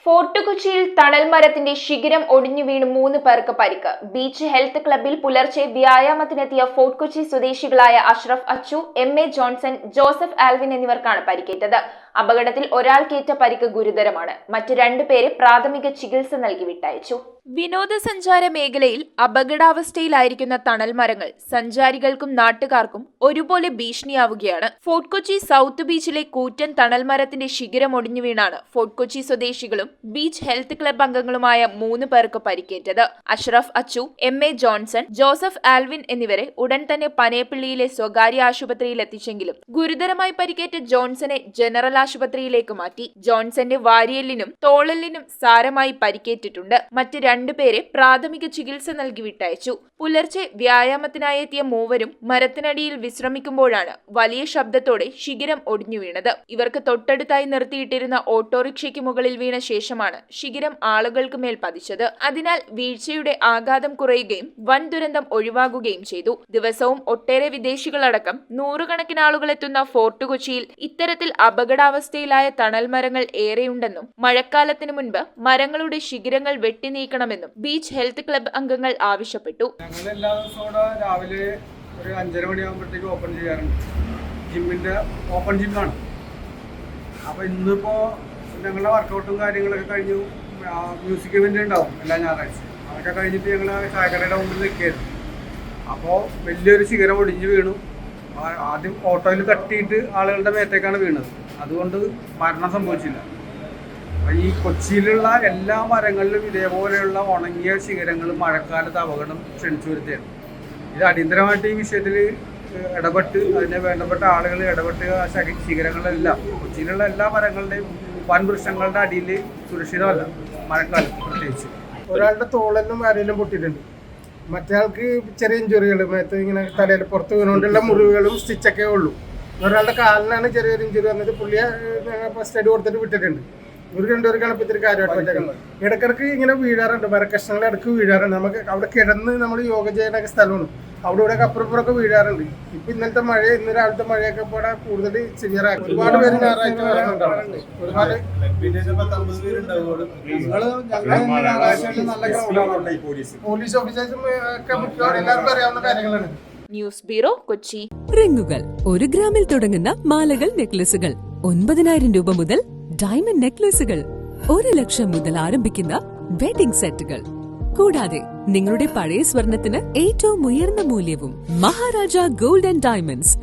Fort കൊച്ചിയിൽ തണൽ മരത്തിന്റെ ശിഖരം ഒടിഞ്ഞു വീണ് 3 പേർക്ക് പരിക്ക്. ബീച്ച് ഹെൽത്ത് ക്ലബ്ബിൽ പുലർച്ചെ വ്യായാമത്തിനെത്തിയ ഫോർട്ട് കൊച്ചി സ്വദേശികളായ Ashraf Achu, MA Johnson, Joseph Alvin എന്നിവർക്കാണ് പരിക്കേറ്റത്. അപകടത്തിൽ ഒരാൾക്കേറ്റ പരിക്ക് ഗുരുതരമാണ്. മറ്റ് 2 പേരെ പ്രാഥമിക ചികിത്സ നൽകി വിട്ടയച്ചു. വിനോദസഞ്ചാര മേഖലയിൽ അപകടാവസ്ഥയിലായിരിക്കുന്ന തണൽ മരങ്ങൾ സഞ്ചാരികൾക്കും നാട്ടുകാർക്കും ഒരുപോലെ ഭീഷണിയാവുകയാണ്. ഫോർട്ട് കൊച്ചി സൗത്ത് ബീച്ചിലെ കൂറ്റൻ തണൽ മരത്തിന്റെ ശിഖരം ഒടിഞ്ഞു വീണാണ് ഫോർട്ട് കൊച്ചി സ്വദേശികളും ബീച്ച് ഹെൽത്ത് ക്ലബ്ബ് അംഗങ്ങളുമായ 3 പേർക്ക് പരിക്കേറ്റത്. Ashraf Achu, MA Johnson, Joseph Alvin എന്നിവരെ ഉടൻ തന്നെ പനയപ്പള്ളിയിലെ സ്വകാര്യ ആശുപത്രിയിൽ എത്തിച്ചെങ്കിലും ഗുരുതരമായി പരിക്കേറ്റ ജോൺസനെ ജനറൽ ആശുപത്രിയിലേക്ക് മാറ്റി. ജോൺസന്റെ വാരിയെല്ലിനും തോളെല്ലിനും സാരമായി പരിക്കേറ്റിട്ടുണ്ട്. മറ്റ് 2 പേരെ പ്രാഥമിക ചികിത്സ നൽകി വിട്ടയച്ചു. പുലർച്ചെ വ്യായാമത്തിനായി എത്തിയ മൂവരും മരത്തിനടിയിൽ വിശ്രമിക്കുമ്പോഴാണ് വലിയ ശബ്ദത്തോടെ ശിഖരം ഒടിഞ്ഞു വീണത്. ഇവർക്ക് തൊട്ടടുത്തായി നിർത്തിയിട്ടിരുന്ന ഓട്ടോറിക്ഷയ്ക്ക് മുകളിൽ വീണ ശേഷമാണ് ശിഖരം ആളുകൾക്ക് മേൽ പതിച്ചത്. അതിനാൽ വീഴ്ചയുടെ ആഘാതം കുറയുകയും വൻ ദുരന്തം ഒഴിവാകുകയും ചെയ്തു. ദിവസവും ഒട്ടേറെ വിദേശികളടക്കം നൂറുകണക്കിന് ആളുകൾ എത്തുന്ന ഫോർട്ട് കൊച്ചിയിൽ ഇത്തരത്തിൽ അപകടാവസ്ഥയിലായ തണൽ മരങ്ങൾ ഏറെയുണ്ടെന്നും മഴക്കാലത്തിന് മുൻപ് മരങ്ങളുടെ ശിഖരങ്ങൾ വെട്ടിനീക്കണമെന്നും ബീച്ച് ഹെൽത്ത് ക്ലബ്ബ് അംഗങ്ങൾ ആവശ്യപ്പെട്ടു. ഞങ്ങൾ എല്ലാ ദിവസവും രാവിലെ ഒരു 5:30 മണിയാകുമ്പോഴത്തേക്ക് ഓപ്പൺ ചെയ്യാറുണ്ട്. ജിമ്മിൻ്റെ ഓപ്പൺ ജിമ്മാണ്. അപ്പോൾ ഇന്നിപ്പോൾ ഞങ്ങളുടെ വർക്കൗട്ടും കാര്യങ്ങളൊക്കെ കഴിഞ്ഞു. മ്യൂസിക് ഇവൻ്റ് ഉണ്ടാവും എല്ലാ ഞായറാഴ്ച. അതൊക്കെ കഴിഞ്ഞിട്ട് ഞങ്ങൾ ചായക്കടയുടെ മുമ്പിൽ നിൽക്കുകയായിരുന്നു. അപ്പോൾ വലിയൊരു ശിഖരം ഒടിഞ്ഞ് വീണു. ആദ്യം ഓട്ടോയിൽ തട്ടിയിട്ട് ആളുകളുടെ മേത്തേക്കാണ് വീണത്. അതുകൊണ്ട് മരണം സംഭവിച്ചില്ല. ഈ കൊച്ചിയിലുള്ള എല്ലാ മരങ്ങളിലും ഇതേപോലെയുള്ള ഉണങ്ങിയ ശിഖരങ്ങൾ മഴക്കാലത്ത് അപകടം ക്ഷണിച്ചു വരുത്തിയാണ്. ഇത് അടിയന്തരമായിട്ട് ഈ വിഷയത്തിൽ ഇടപെട്ട് അതിനെ വേണ്ടപ്പെട്ട ആളുകൾ ഇടപെട്ട് ആ ശിഖരങ്ങളെല്ലാം കൊച്ചിയിലുള്ള എല്ലാ മരങ്ങളുടെയും വൻവൃക്ഷങ്ങളുടെ അടിയിൽ സുരക്ഷിതമല്ല മഴക്കാലത്ത്. പ്രത്യേകിച്ച് ഒരാളുടെ തോളെല്ലാം ആരെങ്കിലും പൊട്ടിയിട്ടുണ്ട്. മറ്റേയാൾക്ക് ചെറിയ ഇഞ്ചുറികൾ, മേത്ത് ഇങ്ങനെ തലയിൽ പുറത്ത് വീണുകൊണ്ടുള്ള മുറിവുകളും സ്റ്റിച്ചൊക്കെ ഉള്ളൂ. ഒരാളുടെ കാലിനാണ് ചെറിയൊരു ഇഞ്ചുറി വന്നിട്ട് പുള്ളിയെ ഫസ്റ്റ് എയ്ഡ് കൊടുത്തിട്ട് വിട്ടിട്ടുണ്ട്. ഇവർ 2 പേർക്കാണ് ഇപ്പം ഇത്തിരി കാര്യമായിട്ട് പറ്റുന്നത്. ഇടക്കിടക്ക് ഇങ്ങനെ വീഴാറുണ്ട്, മരക്കഷ്ണങ്ങൾ ഇടക്ക് വീഴാറുണ്ട്. നമുക്ക് അവിടെ കിടന്ന് നമ്മൾ യോഗ ചെയ്യുന്ന സ്ഥലമാണ്. അവിടെ ഇവിടെ അപ്പുറപ്പുറമൊക്കെ വീഴാറുണ്ട്. ഇപ്പം ഇന്നലത്തെ മഴ, ഇന്ന് രാവിലത്തെ മഴയൊക്കെ ഇവിടെ കൂടുതൽ സിവിയറായി. ഒരുപാട് പേര് ഞായറാഴ്ച വരുന്നുണ്ടാവും. ഒരുപാട് പോലീസ് ഓഫീസേഴ്സും ഒക്കെ മിക്കവാറും എല്ലാവർക്കും അറിയാവുന്ന കാര്യങ്ങളാണ്. News bureau, Kochi. റിങ്ങുകൾ 1 ഗ്രാമിൽ തുടങ്ങുന്ന മാലകൾ, നെക്ലസുകൾ 9,000 രൂപ മുതൽ ഡയമണ്ട് നെക്ലസുകൾ 1 ലക്ഷം മുതൽ ആരംഭിക്കുന്ന വെഡിംഗ് സെറ്റുകൾ. കൂടാതെ നിങ്ങളുടെ പഴയ സ്വർണത്തിന് ഏറ്റവും ഉയർന്ന മൂല്യവും. Maharaja gold and diamonds,